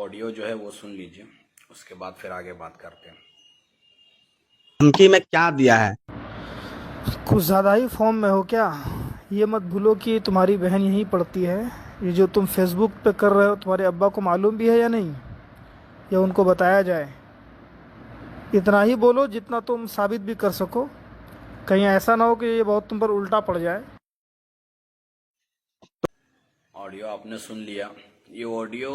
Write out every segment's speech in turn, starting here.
Audio जो है वो सुन लीजिए, उसके बाद फिर आगे बात करते हैं। धमकी में क्या दिया है? कुछ ज़्यादा ही फॉर्म में हो क्या? ये मत भूलो कि तुम्हारी बहन यहीं पढ़ती है। ये जो तुम फेसबुक पे कर रहे हो तुम्हारे अब्बा को मालूम भी है या नहीं, या उनको बताया जाए? इतना ही बोलो जितना तुम साबित भी कर सको, कहीं ऐसा ना हो कि ये बहुत तुम पर उल्टा पड़ जाए। ऑडियो आपने सुन लिया। ये ऑडियो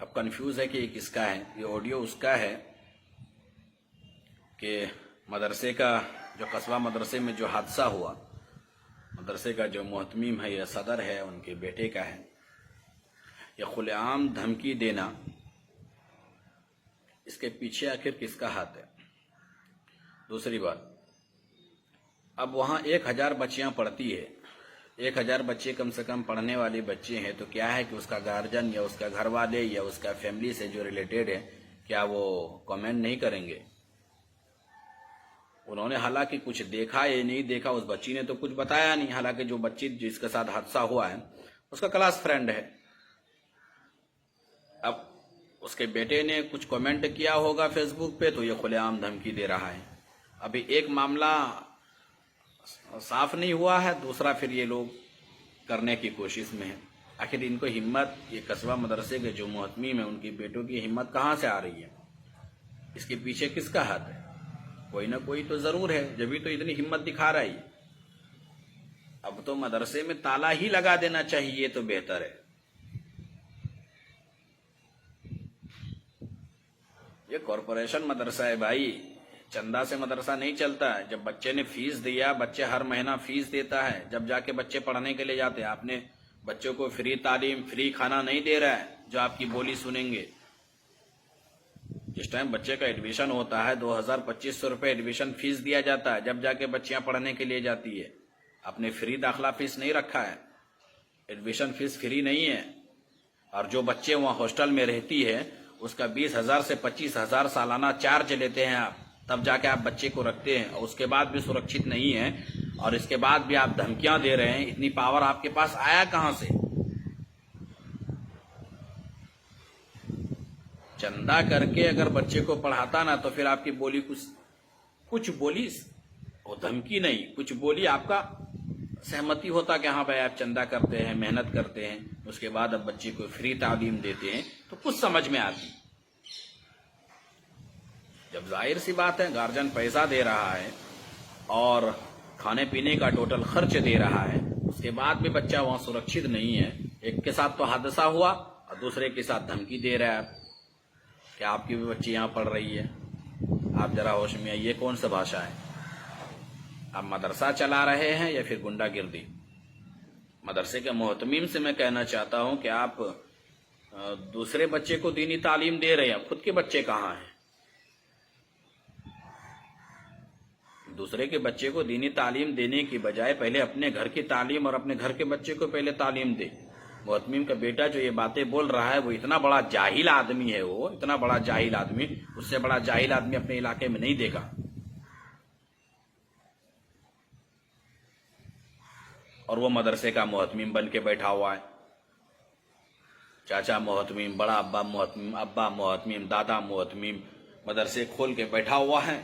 अब कंफ्यूज है कि ये किसका है। ये ऑडियो उसका है कि मदरसे का जो कस्बा मदरसे में जो हादसा हुआ, मदरसे का जो मोहतमीम है या सदर है, उनके बेटे का है। ये खुलेआम धमकी देना, इसके पीछे आखिर किसका हाथ है? दूसरी बात, अब वहाँ 1000 बच्चियाँ पढ़ती है, 1000 बच्चे कम से कम पढ़ने वाले बच्चे हैं, तो क्या है कि उसका गार्जियन या उसका घर वाले या उसका फैमिली से जो रिलेटेड है, क्या वो कमेंट नहीं करेंगे? उन्होंने हालांकि कुछ देखा या नहीं देखा, उस बच्ची ने तो कुछ बताया नहीं। हालांकि जो बच्ची जिसके साथ हादसा हुआ है उसका क्लास फ्रेंड है। अब उसके बेटे ने कुछ कमेंट किया होगा फेसबुक पे, तो ये खुलेआम धमकी दे रहा है। अभी एक मामला साफ नहीं हुआ है, दूसरा फिर ये लोग करने की कोशिश में है। आखिर इनको हिम्मत, ये कस्बा मदरसे के जो मोहतमीम है उनकी बेटों की हिम्मत कहाँ से आ रही है? इसके पीछे किसका हाथ है? कोई ना कोई तो जरूर है, जब भी तो इतनी हिम्मत दिखा रहा है। अब तो मदरसे में ताला ही लगा देना चाहिए तो बेहतर है। ये कॉरपोरेशन मदरसा है भाई, चंदा से मदरसा नहीं चलता है। जब बच्चे ने फीस दिया, बच्चे हर महीना फीस देता है, जब जाके बच्चे पढ़ने के लिए जाते हैं। आपने बच्चों को फ्री तालीम, फ्री खाना नहीं दे रहा है जो आपकी बोली सुनेंगे। जिस टाइम बच्चे का एडमिशन होता है 2000-2500 रुपये एडमिशन फीस दिया जाता है, जब जाके बच्चियां पढ़ने के लिए जाती है। आपने फ्री दाखिला फीस नहीं रखा है, एडमिशन फीस फ्री नहीं है। और जो बच्चे वहाँ हॉस्टल में रहती है उसका 20,000 से 25,000 सालाना चार्ज लेते हैं आप, तब जाके आप बच्चे को रखते हैं, और उसके बाद भी सुरक्षित नहीं है, और इसके बाद भी आप धमकियां दे रहे हैं। इतनी पावर आपके पास आया कहां से? चंदा करके अगर बच्चे को पढ़ाता ना, तो फिर आपकी बोली कुछ बोली, वो धमकी नहीं, कुछ बोली आपका सहमति होता कि हाँ भाई आप चंदा करते हैं, मेहनत करते हैं, उसके बाद अब बच्चे को फ्री तालीम देते हैं, तो कुछ समझ में आती। जब जाहिर सी बात है गार्जियन पैसा दे रहा है और खाने पीने का टोटल खर्च दे रहा है, उसके बाद भी बच्चा वहां सुरक्षित नहीं है। एक के साथ तो हादसा हुआ और दूसरे के साथ धमकी दे रहा है कि आपकी भी बच्ची यहाँ पढ़ रही है, आप जरा होश में आइए। कौन सा भाषा है? आप मदरसा चला रहे हैं या फिर गुंडागिर्दी? मदरसे के मोहतमीम से मैं कहना चाहता हूं कि आप दूसरे बच्चे को दीनी तालीम दे रहे हैं, खुद के बच्चे कहाँ हैं? दूसरे के बच्चे को दीनी तालीम देने की बजाय पहले अपने घर की तालीम और अपने घर के बच्चे को पहले तालीम दे। मोहतमीम का बेटा जो ये बातें बोल रहा है वो इतना बड़ा जाहिल आदमी है, वो इतना बड़ा जाहिल आदमी, उससे बड़ा जाहिल आदमी अपने इलाके में नहीं देखा। और वो मदरसे का मोहतमीम बन के बैठा हुआ है। चाचा मोहतमीम, बड़ा अब्बा मोहतमीम, अब्बा मोहतमीम, दादा मोहतमीम, मदरसे खोल के बैठा हुआ है।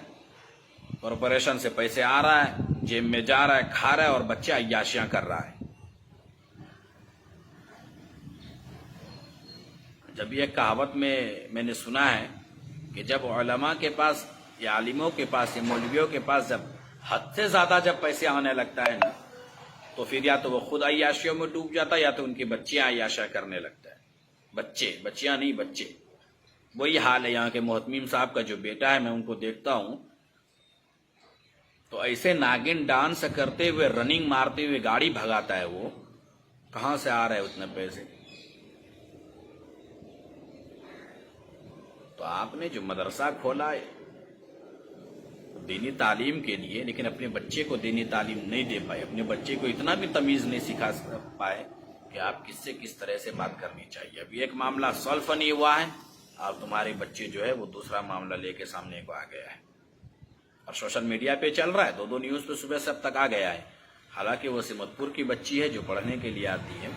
कॉरपोरेशन से पैसे आ रहा है, जेब में जा रहा है, खा रहा है, और बच्चा अय्याशियां कर रहा है। जब ये कहावत में मैंने सुना है कि जब उलमा के पास या आलिमों के पास या मौलवियों के पास जब हद से ज्यादा जब पैसे आने लगता है ना, तो फिर या तो वो खुद अय्याशियों में डूब जाता है या तो उनकी बच्चियां अय्याशा करने लगता है। बच्चियां नहीं, बच्चे। वही हाल है यहाँ के मोहतमीम साहब का। जो बेटा है मैं उनको देखता हूं तो ऐसे नागिन डांस करते हुए, रनिंग मारते हुए गाड़ी भगाता है। वो कहां से आ रहे हैं उतने पैसे? तो आपने जो मदरसा खोला है दीनी तालीम के लिए, लेकिन अपने बच्चे को दीनी तालीम नहीं दे पाए, अपने बच्चे को इतना भी तमीज नहीं सिखा पाए कि आप किससे किस तरह से बात करनी चाहिए। अभी एक मामला सॉल्व नहीं हुआ है और तुम्हारे बच्चे जो है वो दूसरा मामला लेके सामने को आ गया है और सोशल मीडिया पे चल रहा है। 2 न्यूज पे सुबह से अब तक आ गया है। हालांकि वो सिमतपुर की बच्ची है जो पढ़ने के लिए आती है,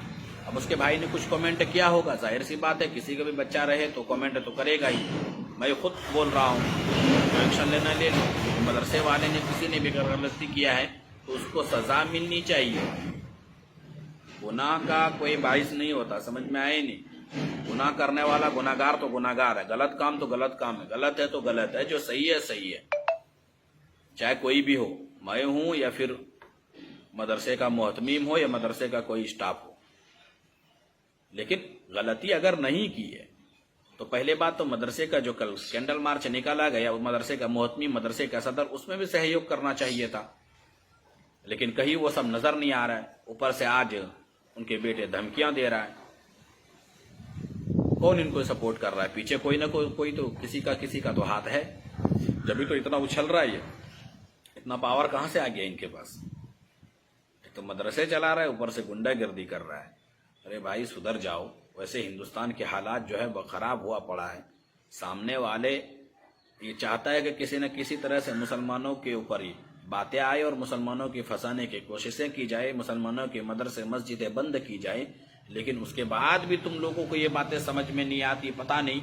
اب اس کے بھائی نے کچھ کمنٹ کیا ہوگا، ظاہر سی بات ہے کسی کا بھی بچہ رہے تو کمنٹ تو کرے گا ہی. میں خود بول رہا ہوں ایکشن لینا لے لیں. مدرسے والے نے کسی نے بھی غلطی کیا ہے تو اس کو سزا ملنی چاہیے. گناہ کا کوئی باعث نہیں ہوتا، سمجھ میں آئے نہیں. گناہ کرنے والا گناہگار تو گناہگار ہے، غلط کام تو غلط کام ہے، غلط ہے تو غلط ہے، جو صحیح ہے صحیح ہے، چاہے کوئی بھی ہو، میں ہوں یا پھر مدرسے کا محتمیم ہو یا مدرسے کا کوئی اسٹاف ہو. لیکن غلطی اگر نہیں کی ہے تو پہلے بات تو مدرسے کا جو کل کینڈل مارچ نکالا گیا، مدرسے کا محتمیم، مدرسے کا صدر، اس میں بھی سہیوگ کرنا چاہیے تھا. لیکن کہیں وہ سب نظر نہیں آ رہا ہے. اوپر سے آج ان کے بیٹے دھمکیاں دے رہا ہے. کون ان کو سپورٹ کر رہا ہے؟ پیچھے کوئی نہ کوئی تو کسی کا تو ہاتھ ہے. جبھی تو اتنا اچھل رہا ہے، یہ اتنا پاور کہاں سے آ گیا ان کے پاس؟ ایک تو مدرسے چلا رہا ہے، اوپر سے گنڈا گردی کر رہا ہے. ارے بھائی سدھر جاؤ. ویسے ہندوستان کے حالات جو ہے وہ خراب ہوا پڑا ہے. سامنے والے یہ چاہتا ہے کہ کسی نہ کسی طرح سے مسلمانوں کے اوپر ہی باتیں آئے اور مسلمانوں کی پھنسانے کی کوششیں کی جائے، مسلمانوں کے مدرسے مسجدیں بند کی جائیں. لیکن اس کے بعد بھی تم لوگوں کو یہ باتیں سمجھ میں نہیں آتی. پتہ نہیں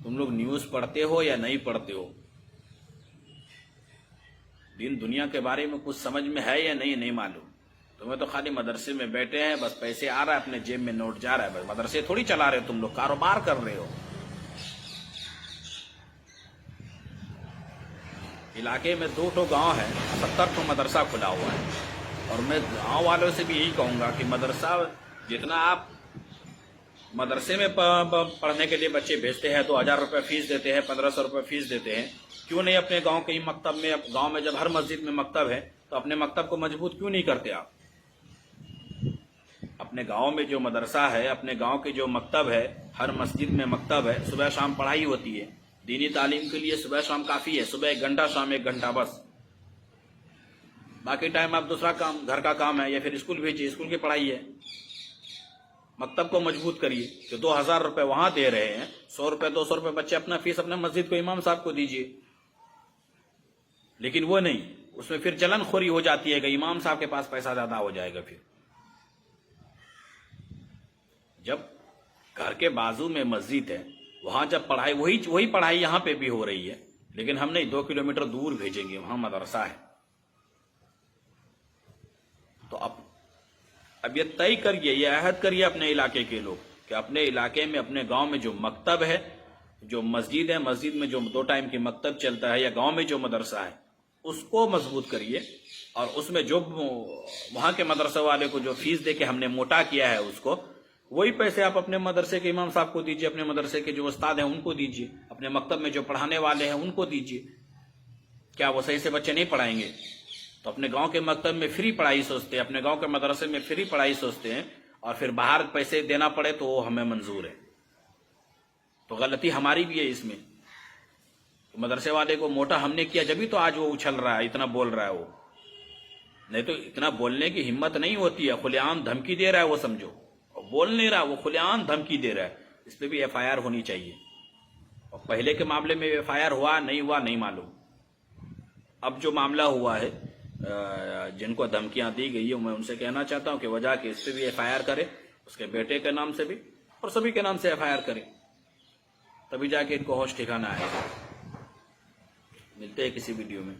تم لوگ نیوز پڑھتے ہو یا نہیں پڑھتے ہو. دین دنیا کے بارے میں کچھ سمجھ میں ہے یا نہیں معلوم. تمہیں تو خالی مدرسے میں بیٹھے ہیں، بس پیسے آ رہا ہے، اپنے جیب میں نوٹ جا رہا ہے. بس مدرسے تھوڑی چلا رہے ہو تم لوگ، کاروبار کر رہے ہو. علاقے میں 2 گاؤں ہے، 70 مدرسہ کھلا ہوا ہے. اور میں گاؤں والوں سے بھی یہی کہوں گا کہ مدرسہ جتنا آپ مدرسے میں پڑھنے کے لیے بچے بھیجتے ہیں، 2000 روپے فیس دیتے ہیں، 1500 روپے فیس دیتے ہیں، کیوں نہیں اپنے گاؤں کے مکتب میں، گاؤں میں جب ہر مسجد میں مکتب ہے تو اپنے مکتب کو مضبوط کیوں نہیں کرتے آپ؟ اپنے گاؤں میں جو مدرسہ ہے، اپنے گاؤں کے جو مکتب ہے، ہر مسجد میں مکتب ہے، صبح شام پڑھائی ہوتی ہے. دینی تعلیم کے لیے صبح شام کافی ہے. صبح 1 گھنٹہ، شام 1 گھنٹہ بس. باقی ٹائم آپ دوسرا کام، گھر کا کام ہے یا پھر اسکول بھیجیے، اسکول کی پڑھائی ہے. مکتب کو مضبوط کریے. جو 2000 روپے وہاں دے رہے ہیں، 100 روپے 200 روپے بچے اپنا فیس اپنے مسجد کو امام صاحب کو دیجیے. لیکن وہ نہیں، اس میں پھر جلن خوری ہو جاتی ہے کہ امام صاحب کے پاس پیسہ زیادہ ہو جائے گا. پھر جب گھر کے بازو میں مسجد ہے، وہاں جب پڑھائی وہی پڑھائی یہاں پہ بھی ہو رہی ہے، لیکن ہم نہیں 2 کلومیٹر دور بھیجیں گے، وہاں مدرسہ ہے. تو اب یہ طے کریے، یہ عہد کریے اپنے علاقے کے لوگ کہ اپنے علاقے میں، اپنے گاؤں میں جو مکتب ہے، جو مسجد ہے، مسجد میں جو 2 ٹائم کی مکتب چلتا ہے، یا گاؤں میں جو مدرسہ ہے اس کو مضبوط کریے. اور اس میں جو وہاں کے مدرسے والے کو جو فیس دے کے ہم نے موٹا کیا ہے، اس کو وہی پیسے آپ اپنے مدرسے کے امام صاحب کو دیجیے، اپنے مدرسے کے جو استاد ہیں ان کو دیجیے، اپنے مکتب میں جو پڑھانے والے ہیں ان کو دیجیے. کیا وہ صحیح سے بچے نہیں پڑھائیں گے؟ تو اپنے گاؤں کے مکتب میں فری پڑھائی سوچتے ہیں، اپنے گاؤں کے مدرسے میں فری پڑھائی سوچتے ہیں، اور پھر باہر پیسے دینا پڑے تو وہ ہمیں منظور ہے. تو غلطی ہماری بھی ہے اس میں. مدرسے والے کو موٹا ہم نے کیا، جبھی تو آج وہ اچھل رہا ہے، اتنا بول رہا ہے. وہ نہیں تو اتنا بولنے کی ہمت نہیں ہوتی ہے. کھلے عام دھمکی دے رہا ہے وہ، سمجھو. بول نہیں رہا، وہ کھلے عام دھمکی دے رہا ہے. اس پہ بھی FIR ہونی چاہیے. اور پہلے کے معاملے میں FIR ہوا نہیں معلوم. اب جو معاملہ ہوا ہے، جن کو دھمکیاں دی گئی ہے، میں ان سے کہنا چاہتا ہوں کہ وجہ کہ اس پہ بھی FIR کرے، اس کے بیٹے کے نام سے بھی اور سبھی کے نام سے FIR کرے، تبھی جا کے ان کو ہوش ٹھکانا آئے گا. ملتے ہیں کسی ویڈیو میں.